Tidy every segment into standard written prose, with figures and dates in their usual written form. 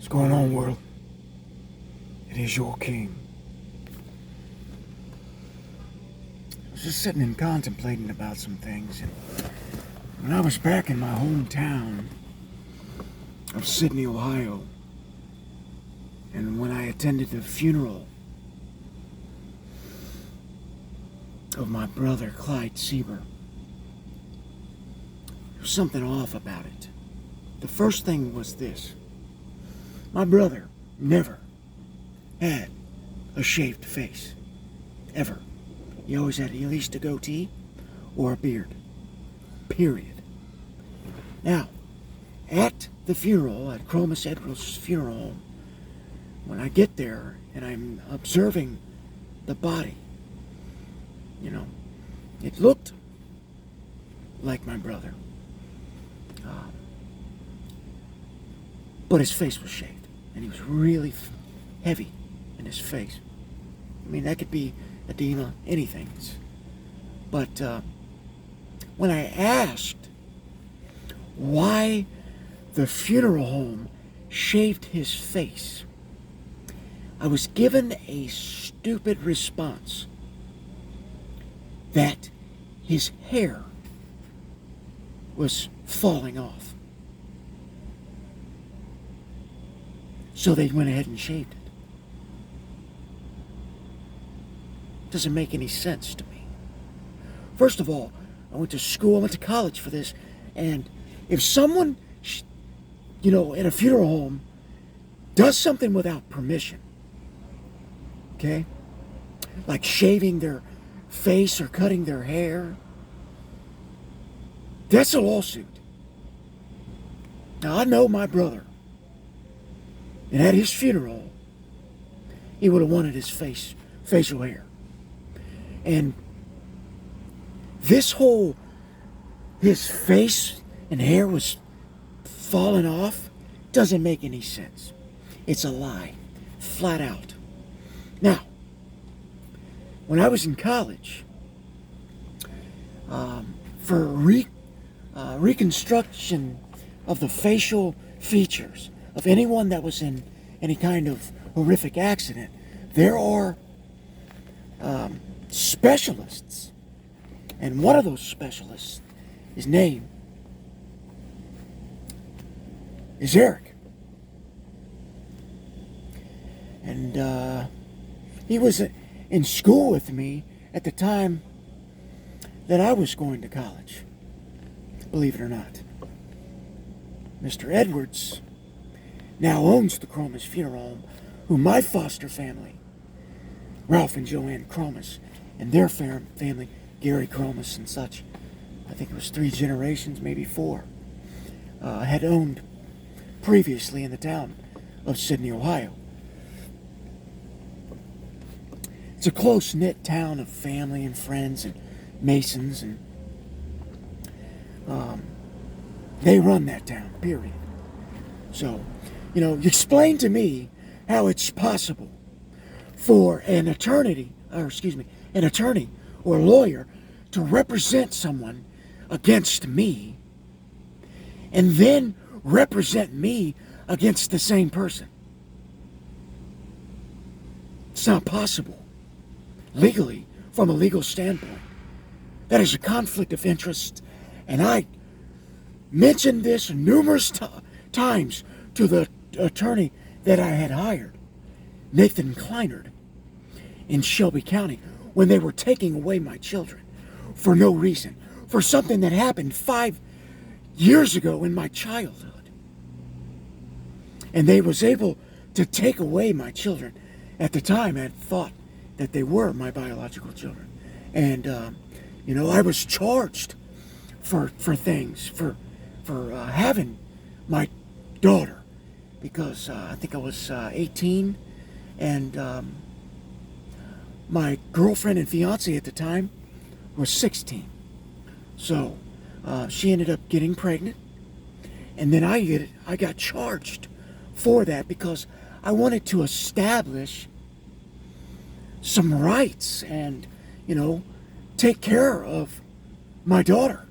What's going on, world? It is your king. I was just sitting and contemplating about some things, and when I was back in my hometown of Sydney, Ohio, and when I attended the funeral of my brother, Clyde Sieber, there was something off about it. The first thing was this. My brother never had a shaved face. Ever. He always had at least a goatee or a beard. Period. Now, at the funeral, at Cromus Edwards' funeral home, when I get there and I'm observing the body, it looked like my brother. But his face was shaved, and he was really heavy in his face. I mean, that could be edema, anything. But when I asked why the funeral home shaved his face, I was given a stupid response that his hair was falling off. So they went ahead and shaved it. Doesn't make any sense to me. First of all, I went to school, I went to college for this, and if someone, in a funeral home, does something without permission, okay, like shaving their face or cutting their hair, that's a lawsuit. Now, I know my brother, and at his funeral, he would have wanted his facial hair. And his face and hair was falling off, doesn't make any sense. It's a lie, flat out. Now, when I was in college, for reconstruction of the facial features of anyone that was in any kind of horrific accident, there are specialists. And one of those specialists, his name is Eric. And he was in school with me at the time that I was going to college, believe it or not. Mr. Edwards now owns the Cromus Funeral Home, who my foster family, Ralph and Joanne Cromus, and their family, Gary Cromus and such, I think it was 3 generations, maybe 4, had owned previously in the town of Sydney, Ohio. It's a close-knit town of family and friends and Masons, and they run that town, period. So, explain to me how it's possible for an attorney or lawyer to represent someone against me and then represent me against the same person. It's not possible. Legally, from a legal standpoint, that is a conflict of interest, and I mentioned this numerous times to the attorney that I had hired, Nathan Kleinert, in Shelby County, when they were taking away my children for no reason, for something that happened 5 years ago in my childhood. And they was able to take away my children. At the time, I had thought that they were my biological children. And, I was charged for things, for having my daughter, because I think I was 18, and my girlfriend and fiance at the time was 16. So she ended up getting pregnant, and then I got charged for that because I wanted to establish some rights and, take care of my daughter.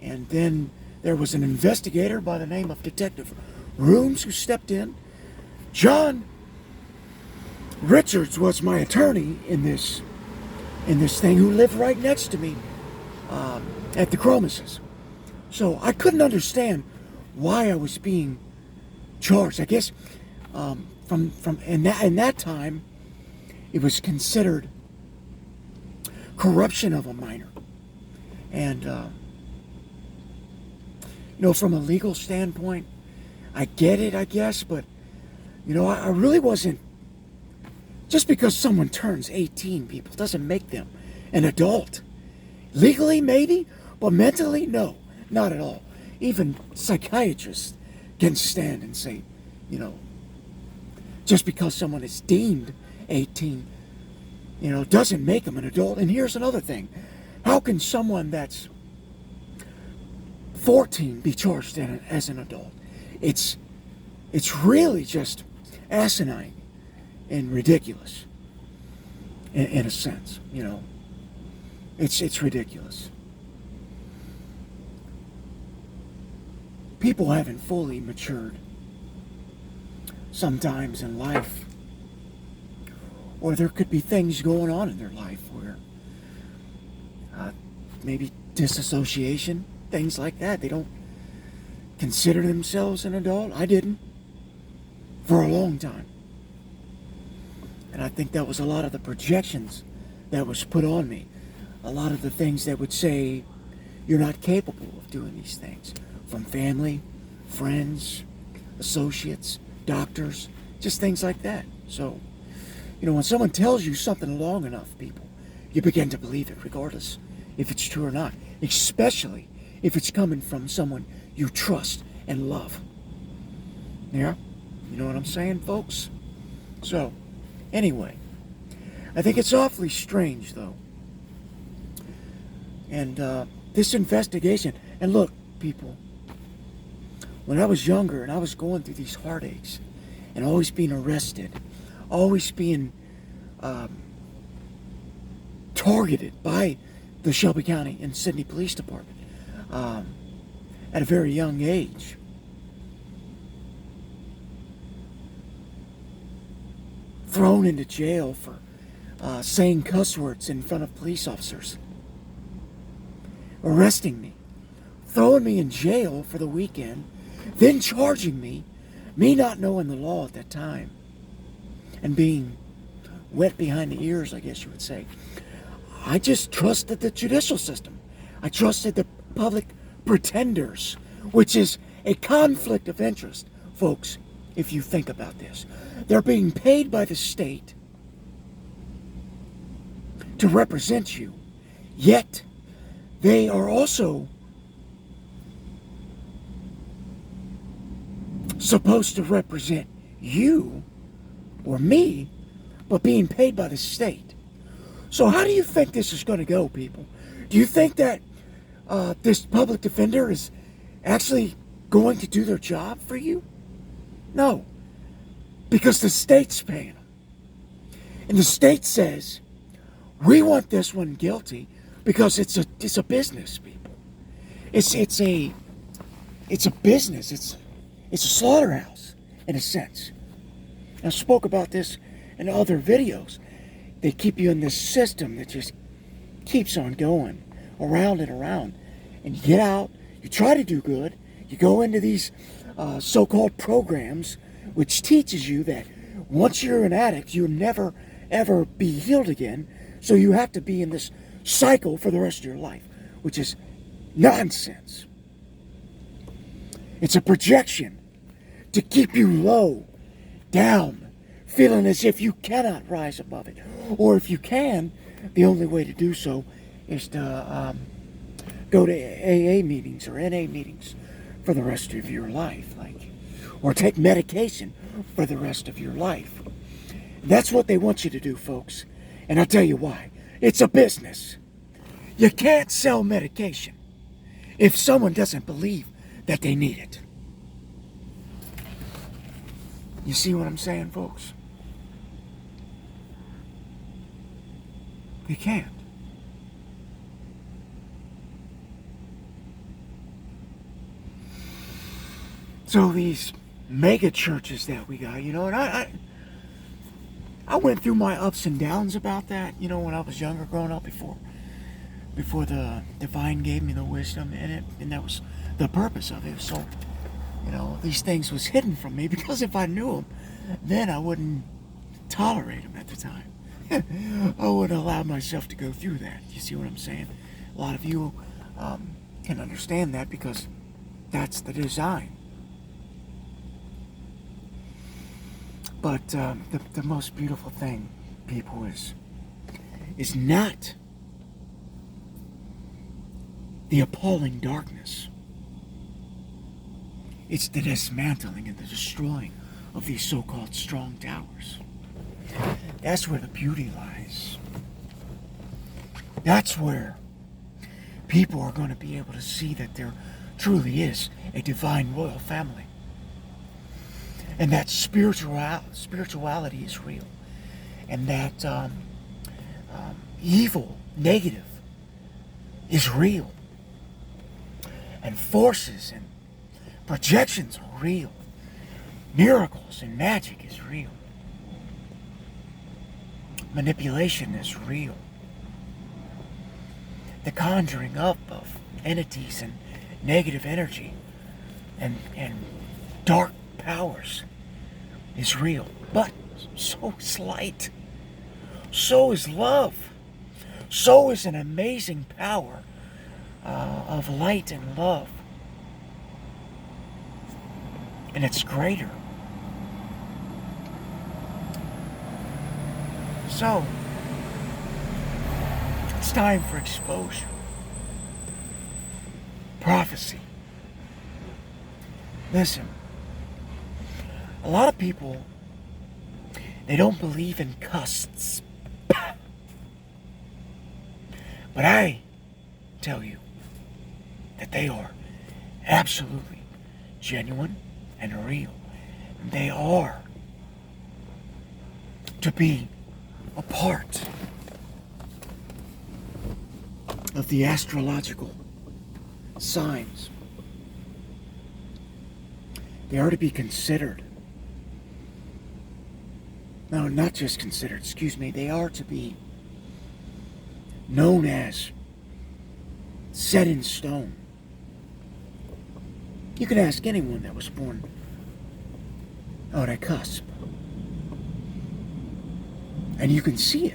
And then there was an investigator by the name of Detective Rooms who stepped in John Richards was my attorney in this thing, who lived right next to me at the Chromuses. So I couldn't understand why I was being charged. I guess from in that time, it was considered corruption of a minor, and from a legal standpoint, I get it, I guess, but I really wasn't. Just because someone turns 18, people, doesn't make them an adult. Legally, maybe, but mentally, no, not at all. Even psychiatrists can stand and say, just because someone is deemed 18, doesn't make them an adult. And here's another thing. How can someone that's 14 be charged as an adult? It's really just asinine and ridiculous, in a sense. It's ridiculous. People haven't fully matured sometimes in life, or there could be things going on in their life where maybe disassociation, things like that. They don't consider themselves an adult. I didn't for a long time. And I think that was a lot of the projections that was put on me. A lot of the things that would say you're not capable of doing these things. From family, friends, associates, doctors, just things like that. So, when someone tells you something long enough, people, you begin to believe it, regardless if it's true or not. Especially if it's coming from someone you trust and love. Yeah? You know what I'm saying, folks? So, anyway, I think it's awfully strange, though. And this investigation, and look, people, when I was younger and I was going through these heartaches and always being arrested, always being targeted by the Shelby County and Sidney Police Department at a very young age, thrown into jail for saying cuss words in front of police officers, arresting me, throwing me in jail for the weekend, then charging me not knowing the law at that time, and being wet behind the ears, I guess you would say. I just trusted the judicial system. I trusted the public pretenders, which is a conflict of interest, folks, if you think about this. They're being paid by the state to represent you, yet they are also supposed to represent you or me, but being paid by the state. So how do you think this is going to go, people? Do you think that this public defender is actually going to do their job for you? No, because the state's paying them. And the state says, we want this one guilty because it's a business, people. It's a business. It's a slaughterhouse, in a sense. I spoke about this in other videos. They keep you in this system that just keeps on going around and around. And you get out, you try to do good, you go into these so-called programs, which teaches you that once you're an addict, you'll never, ever be healed again. So you have to be in this cycle for the rest of your life, which is nonsense. It's a projection to keep you low, down, feeling as if you cannot rise above it. Or if you can, the only way to do so is to go to AA meetings or NA meetings for the rest of your life, or take medication for the rest of your life. That's what they want you to do, folks. And I'll tell you why. It's a business. You can't sell medication if someone doesn't believe that they need it. You see what I'm saying, folks? You can't. So these mega churches that we got, you know, and I went through my ups and downs about that, you know, when I was younger, growing up, before the divine gave me the wisdom in it, and that was the purpose of it. So, you know, these things was hidden from me, because if I knew them, then I wouldn't tolerate them at the time. I wouldn't allow myself to go through that. You see what I'm saying? A lot of you can understand that, because that's the design. But the most beautiful thing, people, is not the appalling darkness. It's the dismantling and the destroying of these so-called strong towers. That's where the beauty lies. That's where people are going to be able to see that there truly is a divine royal family. And that spirituality is real. And that evil, negative, is real. And forces and projections are real. Miracles and magic is real. Manipulation is real. The conjuring up of entities and negative energy and dark powers is real. But so is light. So is love. So is an amazing power of light and love. And it's greater. So, it's time for exposure. Prophecy. Listen, a lot of people, they don't believe in cusps. But I tell you that they are absolutely genuine and real. They are to be a part of the astrological signs. They are to be considered. No, not just considered, excuse me. They are to be known as set in stone. You can ask anyone that was born on a cusp, and you can see it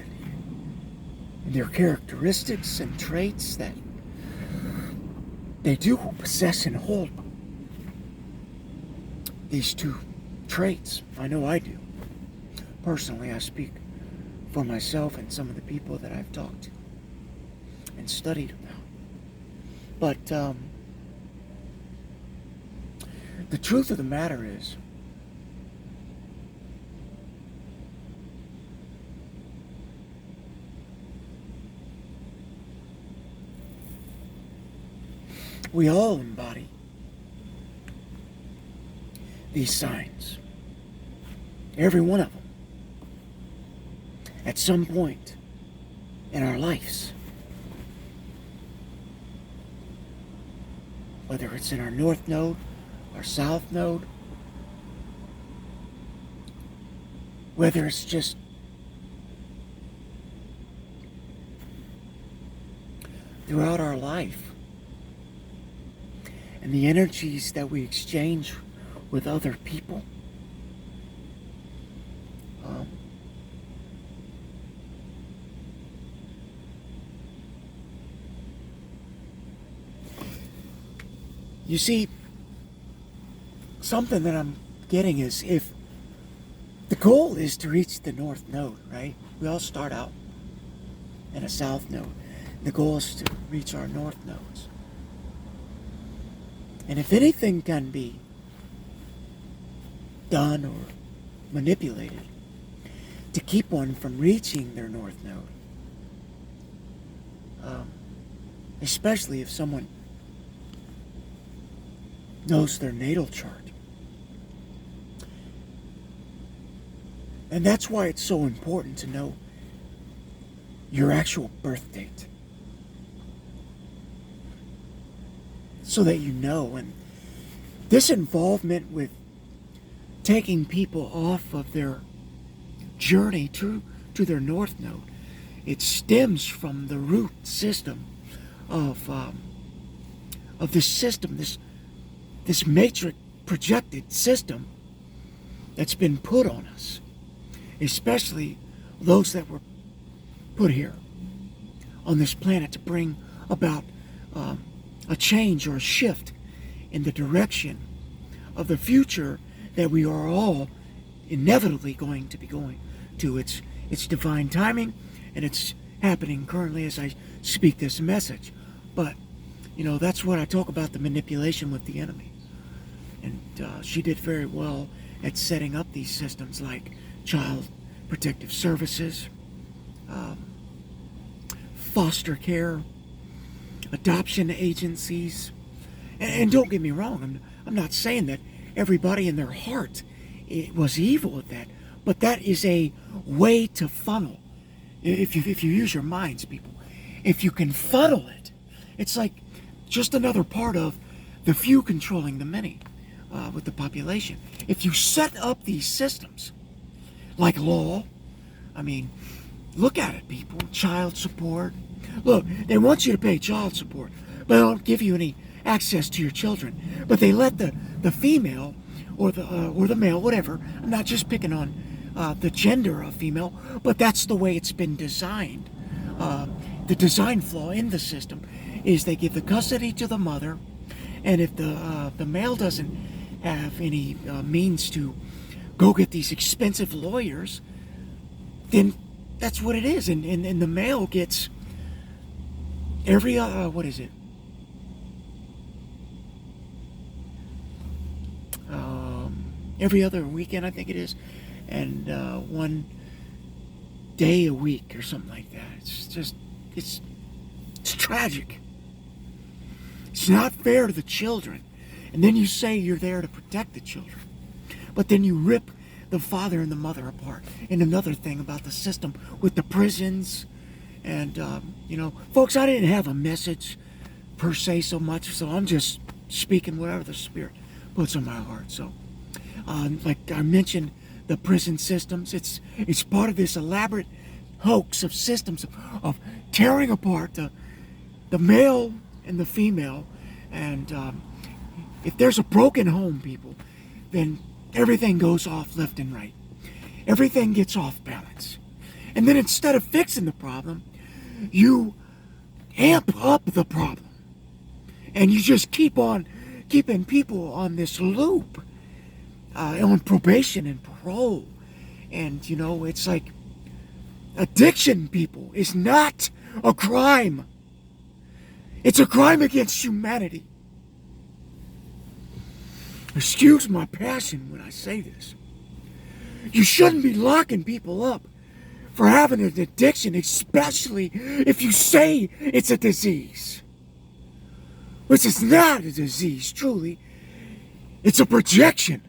in their characteristics and traits that they do possess and hold these two traits. I know I do. Personally, I speak for myself and some of the people that I've talked to and studied about. But the truth of the matter is, we all embody these signs. Every one of them. At some point in our lives. Whether it's in our north node, our south node, whether it's just throughout our life, and the energies that we exchange with other people. You see, something that I'm getting is, if the goal is to reach the north node, right? We all start out in a south node. The goal is to reach our north nodes. And if anything can be done or manipulated to keep one from reaching their north node, especially if someone knows their natal chart. And that's why it's so important to know your actual birth date. So that you know. And this involvement with taking people off of their journey to their North Node. It stems from the root system of this system, this matrix projected system that's been put on us, especially those that were put here on this planet to bring about a change or a shift in the direction of the future that we are all inevitably going to be going to. It's divine timing, and it's happening currently as I speak this message. But, that's what I talk about, the manipulation with the enemy. And she did very well at setting up these systems like Child Protective Services, foster care, adoption agencies. And don't get me wrong, I'm not saying that everybody in their heart was evil at that, but that is a way to funnel. If you use your minds, people, if you can funnel it, it's like just another part of the few controlling the many with the population. If you set up these systems like law, look at it, people. Child support. Look, they want you to pay child support, but they don't give you any access to your children. But they let the female or the male, whatever. I'm not just picking on the gender of female, but that's the way it's been designed. The design flaw in the system is they give the custody to the mother, and if the male doesn't have any means to go get these expensive lawyers, then that's what it is. And the male gets every what is it? Every other weekend, I think it is, and 1 day a week or something like that. It's tragic. It's not fair to the children. And then you say you're there to protect the children, but then you rip the father and the mother apart. And another thing about the system with the prisons, and folks, I didn't have a message per se so much, so I'm just speaking whatever the Spirit puts on my heart. So, like I mentioned, the prison systems, it's part of this elaborate hoax of systems of tearing apart the male and the female. And if there's a broken home, people, then everything goes off left and right. Everything gets off balance. And then instead of fixing the problem, you amp up the problem. And you just keep on keeping people on this loop, on probation and parole. And, it's like addiction, people, is not a crime. It's a crime against humanity. Excuse my passion when I say this. You shouldn't be locking people up for having an addiction, especially if you say it's a disease. Which is not a disease, truly. It's a projection.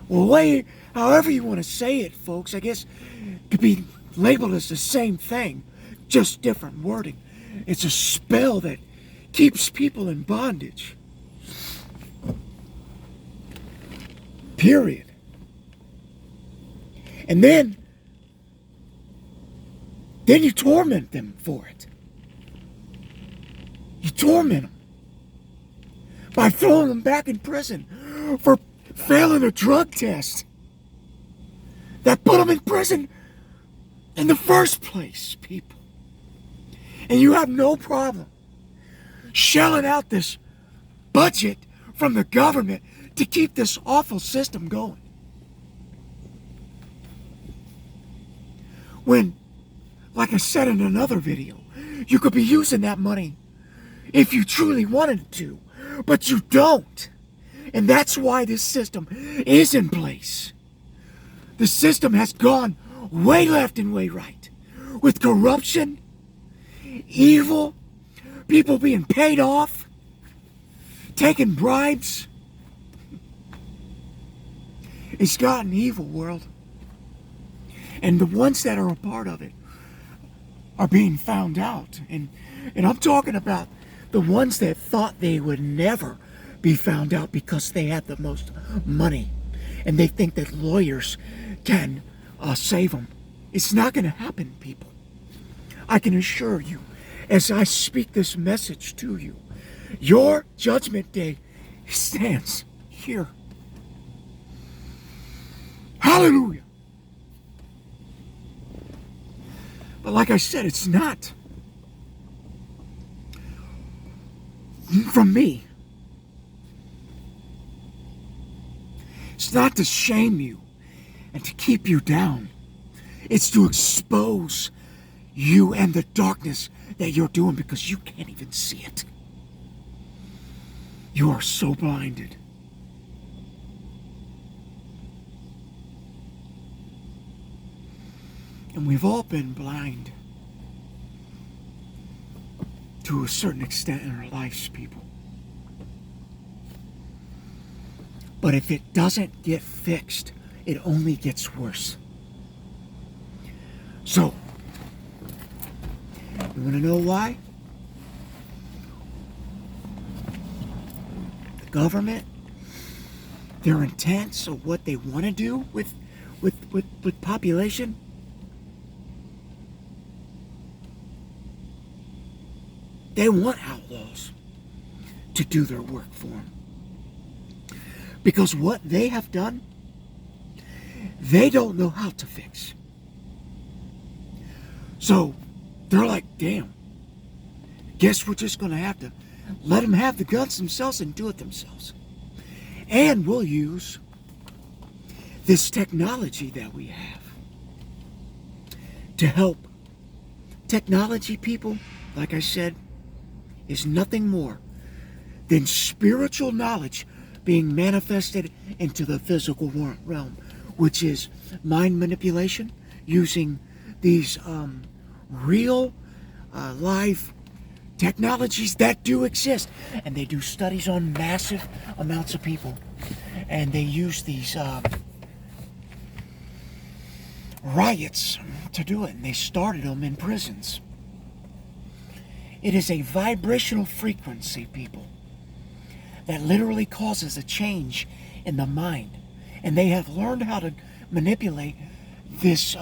Well, however you want to say it, folks, I guess it could be labeled as the same thing, just different wording. It's a spell that keeps people in bondage. Period. And then you torment them for it. You torment them by throwing them back in prison for failing a drug test that put them in prison in the first place, people. And you have no problem shelling out this budget from the government to keep this awful system going. When, like I said in another video, you could be using that money if you truly wanted to, but you don't. And that's why this system is in place. The system has gone way left and way right, with corruption, evil, people being paid off, taking bribes. It's gotten evil, world. And the ones that are a part of it are being found out. And I'm talking about the ones that thought they would never be found out because they had the most money And they think that lawyers can save them. It's not going to happen, people. I can assure you, as I speak this message to you, your judgment day stands here. Hallelujah. But like I said, it's not from me. It's not to shame you and to keep you down. It's to expose you and the darkness that you're doing because you can't even see it. You are so blinded. And we've all been blind to a certain extent in our lives, people. But if it doesn't get fixed, it only gets worse. So, you want to know why? The government, their intents of what they want to do with population, they want outlaws to do their work for them. Because what they have done, they don't know how to fix. So they're like, damn, guess we're just going to have to let them have the guns themselves and do it themselves. And we'll use this technology that we have to help. Technology, people, like I said, is nothing more than spiritual knowledge being manifested into the physical realm, which is mind manipulation using these real live technologies that do exist. And they do studies on massive amounts of people. And they use these riots to do it. And they started them in prisons. It is a vibrational frequency, people, that literally causes a change in the mind. And they have learned how to manipulate this.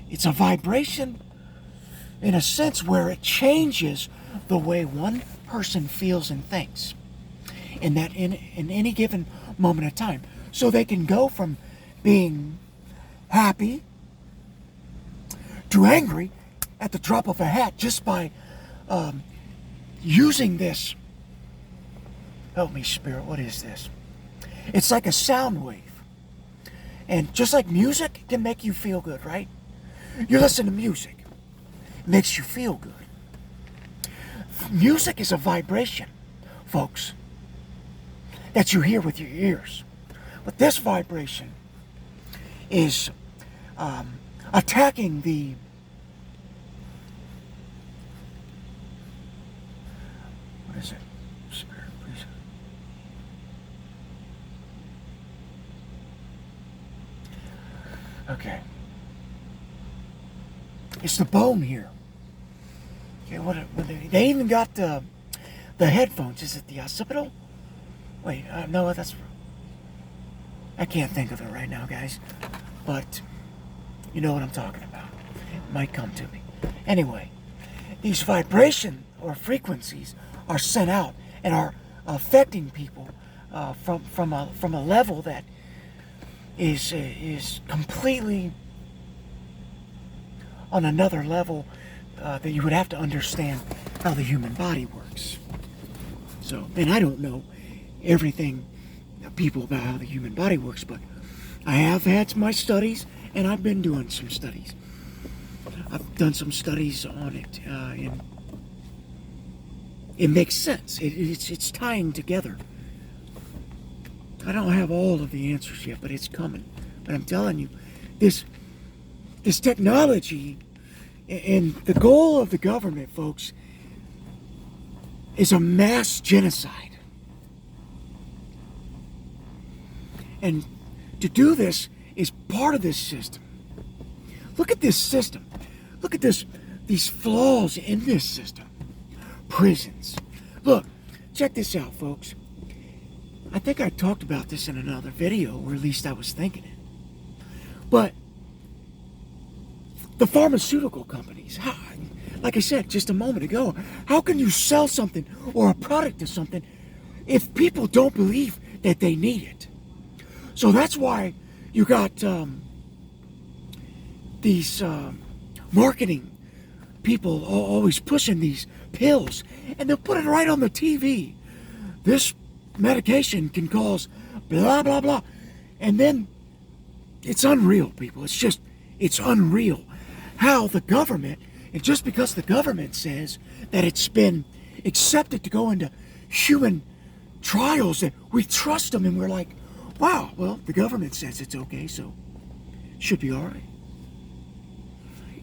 It's a vibration in a sense where it changes the way one person feels and thinks in any given moment of time. So they can go from being happy to angry at the drop of a hat just by using this. Help me, Spirit, what is this? It's like a sound wave. And just like music can make you feel good, right? You listen to music. It makes you feel good. Music is a vibration, folks, that you hear with your ears. But this vibration is attacking the what is it? Spirit, please. Okay. It's the bone here. Okay, they even got the headphones. Is it the occipital? Wait, no, that's. I can't think of it right now, guys. But you know what I'm talking about. It might come to me. Anyway, these vibration or frequencies are sent out and are affecting people from a level that is completely on another level that you would have to understand how the human body works. So, and I don't know everything people about how the human body works, but I have had my studies, and I've been doing some studies. I've done some studies on it, and it makes sense. It's tying together. I don't have all of the answers yet, but it's coming. But I'm telling you, this technology and the goal of the government, folks, is a mass genocide. And to do this is part of this system. Look at this system. Look at these flaws in this system. Prisons. Look, check this out, folks. I think I talked about this in another video, or at least I was thinking it. But the pharmaceutical companies, like I said just a moment ago, how can you sell something or a product to something if people don't believe that they need it? So that's why you got these marketing people always pushing these pills, and they'll put it right on the TV. This medication can cause blah, blah, blah. And then it's unreal, people. It's unreal how the government, and just because the government says that it's been accepted to go into human trials, that we trust them and we're like, wow, well, the government says it's okay, so it should be all right.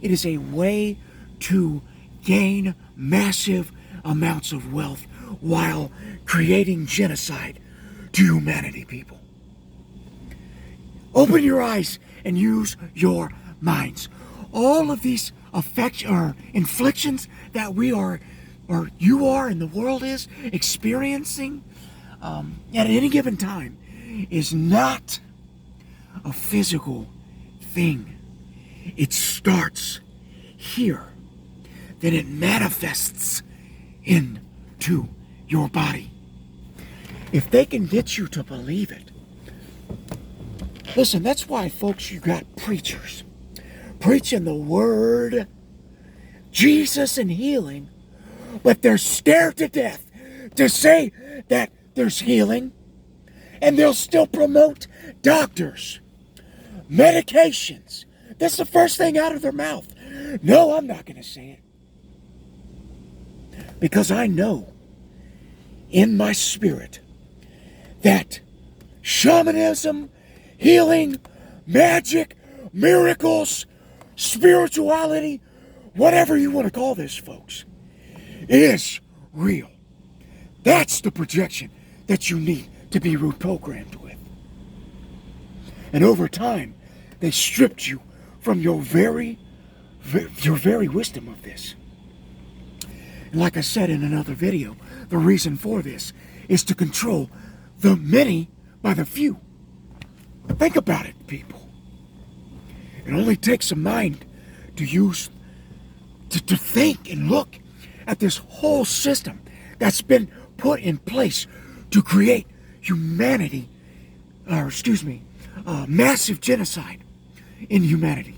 It is a way to gain massive amounts of wealth while creating genocide to humanity, people. Open your eyes and use your minds. All of these inflictions that we are, or you are, and the world is experiencing at any given time is not a physical thing. It starts here. Then it manifests into your body. If they can get you to believe it. Listen, that's why, folks, you got preachers preaching the word, Jesus and healing, but they're scared to death to say that there's healing, and they'll still promote doctors, medications. That's the first thing out of their mouth. No, I'm not going to say it. Because I know in my spirit that shamanism, healing, magic, miracles, spirituality, whatever you want to call this, folks, is real. That's the projection that you need to be reprogrammed with. And over time, they stripped you from your very wisdom of this. And like I said in another video, the reason for this is to control the many by the few. Think about it, people. It only takes a mind to use, to think and look at this whole system that's been put in place to create humanity, massive genocide in humanity.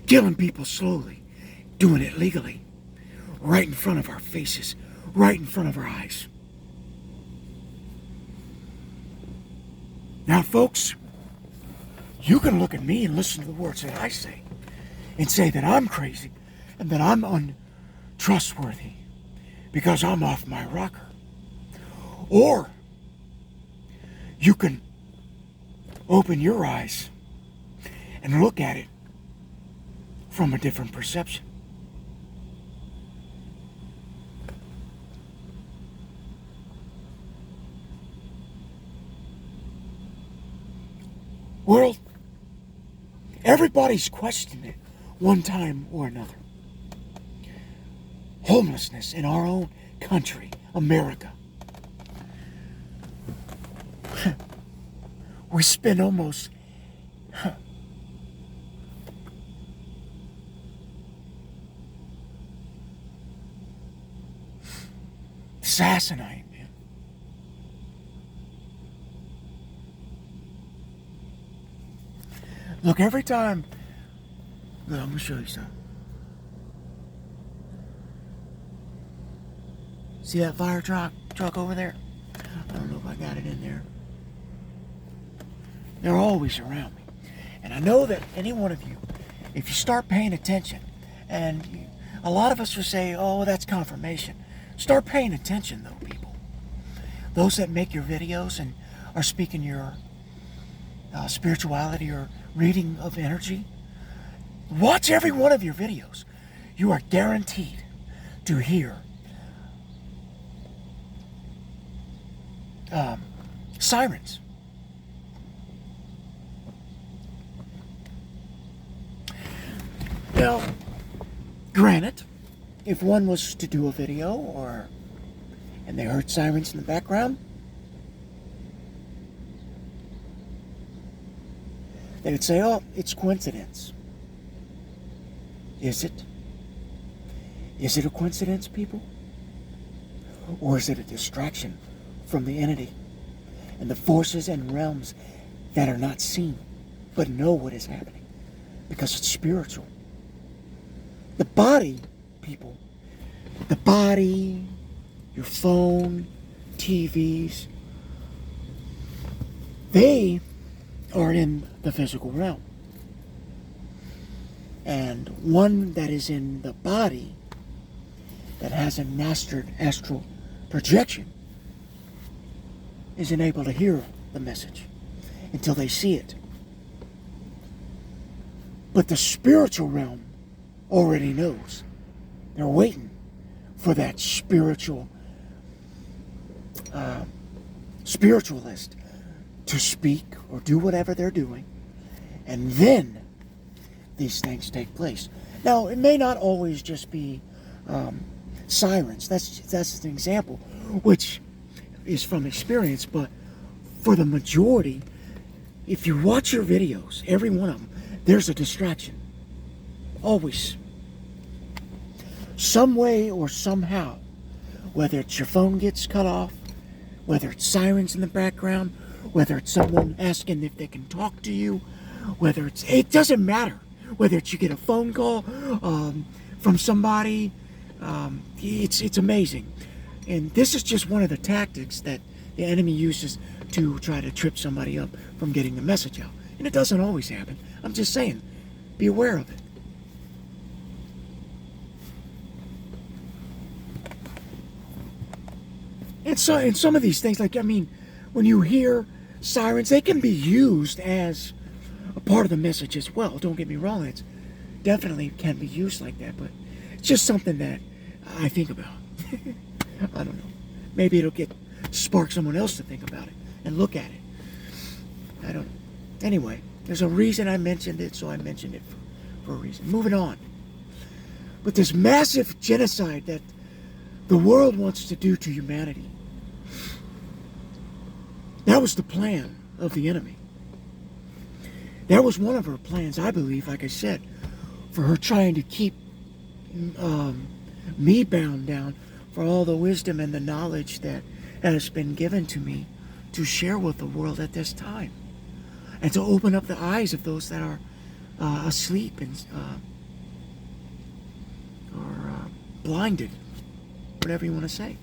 Killing people slowly, doing it legally, right in front of our faces, right in front of our eyes. Now, folks, you can look at me and listen to the words that I say and say that I'm crazy and that I'm untrustworthy because I'm off my rocker. Or you can open your eyes and look at it from a different perception. World, everybody's questioned it one time or another. Homelessness in our own country, America. We spend almost it's asinine, man. Look, every time, look, I'm going to show you something. See that fire truck over there? I don't know if I got it in there. They're always around me. And I know that any one of you, if you start paying attention, and a lot of us will say, oh, that's confirmation. Start paying attention, though, people. Those that make your videos and are speaking your spirituality or reading of energy, watch every one of your videos. You are guaranteed to hear sirens. Now, granted, if one was to do a video or and they heard sirens in the background, they would say, oh, it's coincidence. Is it? Is it a coincidence, people? Or is it a distraction from the entity and the forces and realms that are not seen but know what is happening? Because it's spiritual. The body, people, the body, your phone, TVs, they are in the physical realm. And one that is in the body that has a mastered astral projection isn't able to hear the message until they see it. But the spiritual realm already knows. They're waiting for that spiritualist to speak or do whatever they're doing, and then these things take place. Now, it may not always just be sirens. That's an example, which is from experience, but for the majority, if you watch your videos, every one of them, there's a distraction. Always. Some way or somehow, whether it's your phone gets cut off, whether it's sirens in the background, whether it's someone asking if they can talk to you, it doesn't matter. Whether it's you get a phone call from somebody, it's amazing. And this is just one of the tactics that the enemy uses to try to trip somebody up from getting the message out. And it doesn't always happen. I'm just saying, be aware of it. And so, in some of these things, when you hear sirens, they can be used as a part of the message as well. Don't get me wrong, it's definitely can be used like that, but it's just something that I think about. I don't know. Maybe it'll spark someone else to think about it and look at it. I don't know. Anyway, there's a reason I mentioned it, so I mentioned it for a reason. Moving on. But this massive genocide that the world wants to do to humanity, that was the plan of the enemy. That was one of her plans, I believe, like I said, for her trying to keep me bound down for all the wisdom and the knowledge that has been given to me to share with the world at this time. And to open up the eyes of those that are asleep and or blinded, whatever you want to say.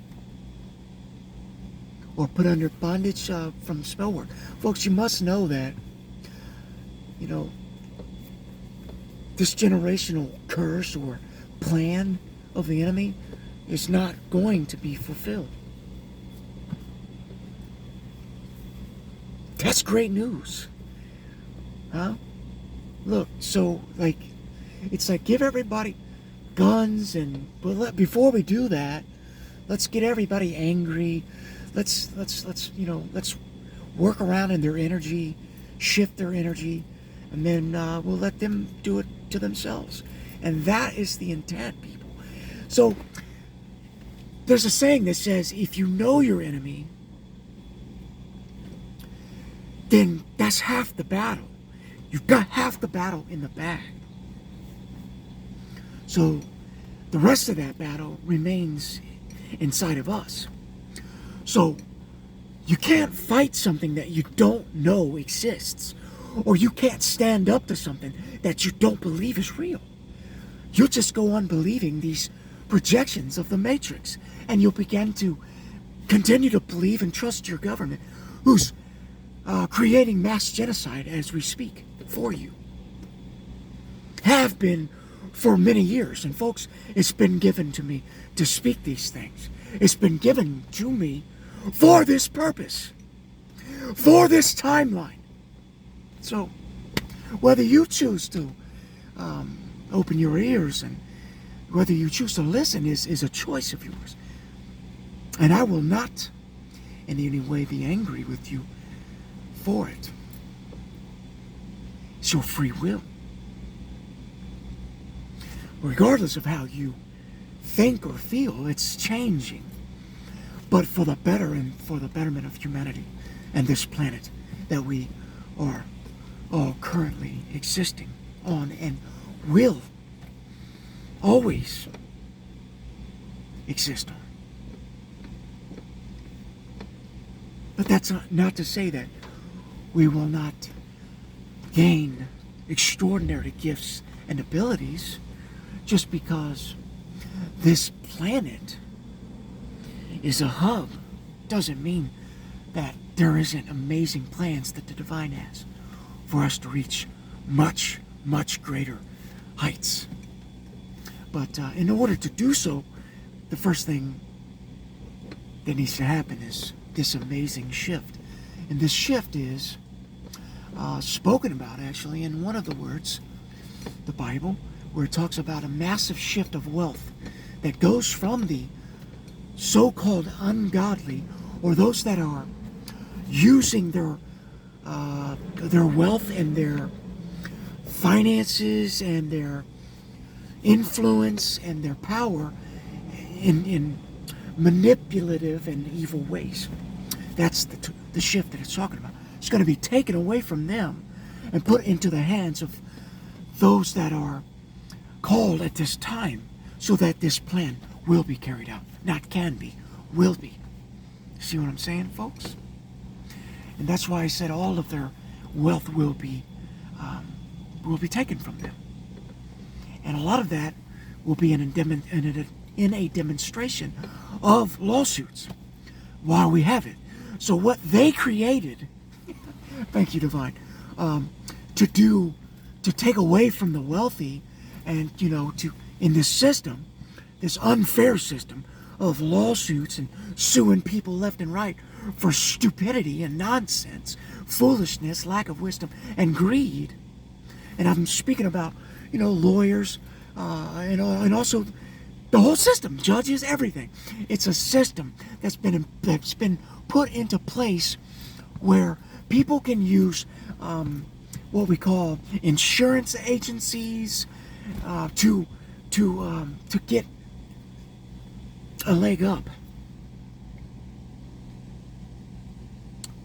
Or put under bondage from spell work. Folks, you must know that, this generational curse or plan of the enemy is not going to be fulfilled. That's great news. Huh? Look, so, it's like give everybody guns but before we do that, let's get everybody angry. Let's work around in their energy, shift their energy, and then we'll let them do it to themselves. And that is the intent, people. So there's a saying that says, if you know your enemy, then that's half the battle. You've got half the battle in the bag. So the rest of that battle remains inside of us. So you can't fight something that you don't know exists, or you can't stand up to something that you don't believe is real. You'll just go on believing these projections of the Matrix, and you'll begin to continue to believe and trust your government, who's creating mass genocide as we speak for you. Have been for many years. And folks, it's been given to me to speak these things. It's been given to me for this purpose, for this timeline. So whether you choose to open your ears and whether you choose to listen is a choice of yours. And I will not in any way be angry with you for it. It's your free will. Regardless of how you think or feel, it's changing. but for the better and for the betterment of humanity and this planet that we are all currently existing on and will always exist on. But that's not to say that we will not gain extraordinary gifts and abilities just because this planet is a hub. Doesn't mean that there isn't amazing plans that the divine has for us to reach much, much greater heights. But in order to do so, the first thing that needs to happen is this amazing shift. And this shift is spoken about actually in one of the words, the Bible, where it talks about a massive shift of wealth that goes from the so-called ungodly, or those that are using their wealth and their finances and their influence and their power in manipulative and evil ways. That's the shift that it's talking about. It's going to be taken away from them and put into the hands of those that are called at this time, so that this plan will be carried out. Not can be, will be. See what I'm saying, folks? And that's why I said all of their wealth will be taken from them. And a lot of that will be in a demonstration of lawsuits while we have it. So what they created, thank you, Divine, to take away from the wealthy and, in this system, this unfair system of lawsuits and suing people left and right for stupidity and nonsense, foolishness, lack of wisdom, and greed. And I'm speaking about, lawyers, and also the whole system, judges, everything. It's a system that's been put into place where people can use what we call insurance agencies to get a leg up.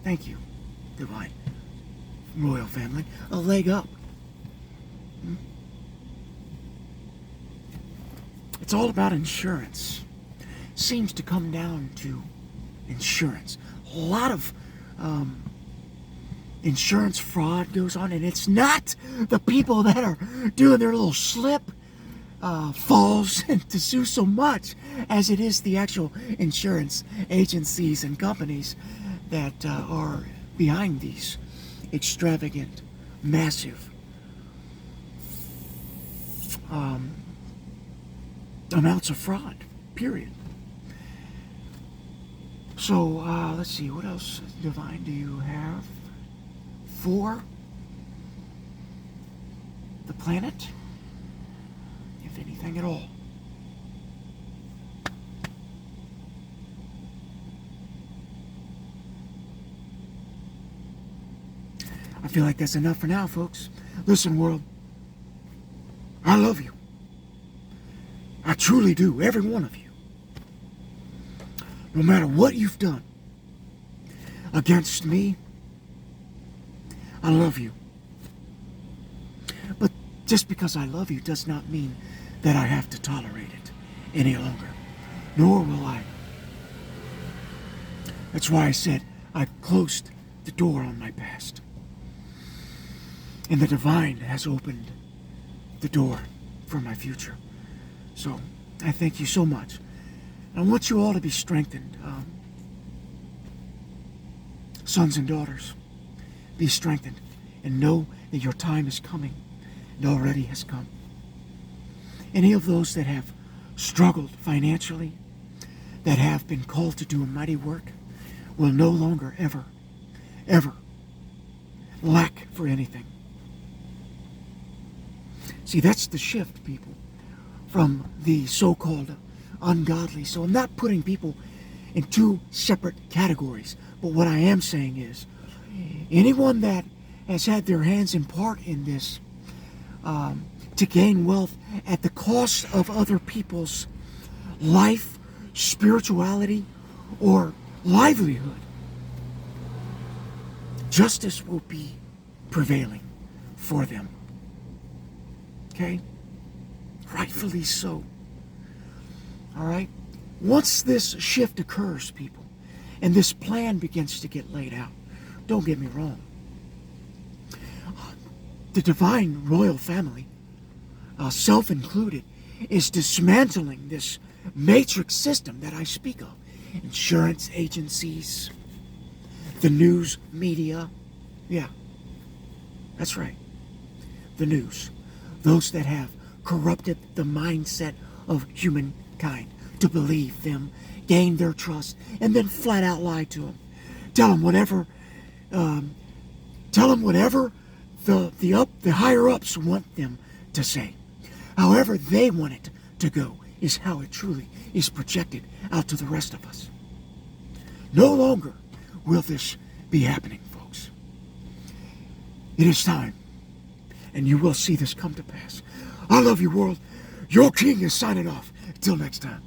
Thank you, Divine Royal Family. A leg up. It's all about insurance. Seems to come down to insurance. A lot of insurance fraud goes on, and it's not the people that are doing their little slip falls to sue so much as it is the actual insurance agencies and companies that are behind these extravagant, massive amounts of fraud, period. So, let's see, what else, Divine, do you have for the planet? If anything at all. I feel like that's enough for now, folks. Listen, world, I love you. I truly do, every one of you. No matter what you've done against me, I love you. But just because I love you does not mean that I have to tolerate it any longer. Nor will I. That's why I said I've closed the door on my past. And the divine has opened the door for my future. So, I thank you so much. I want you all to be strengthened. Sons and daughters, be strengthened and know that your time is coming and already has come. Any of those that have struggled financially, that have been called to do a mighty work, will no longer ever lack for anything. See, that's the shift, people, from the so-called ungodly. So I'm not putting people in two separate categories, but what I am saying is anyone that has had their hands in part in this to gain wealth at the cost of other people's life, spirituality, or livelihood. Justice will be prevailing for them. Okay? Rightfully so. All right? Once this shift occurs, people, and this plan begins to get laid out, don't get me wrong, the divine royal family, self included, is dismantling this matrix system that I speak of. Insurance agencies, the news media. Yeah, that's right. The news. Those that have corrupted the mindset of humankind to believe them, gain their trust, and then flat out lie to them. Tell them whatever. Tell them whatever the higher ups want them to say. However they want it to go is how it truly is projected out to the rest of us. No longer will this be happening, folks. It is time, and you will see this come to pass. I love you, world. Your king is signing off. Until next time.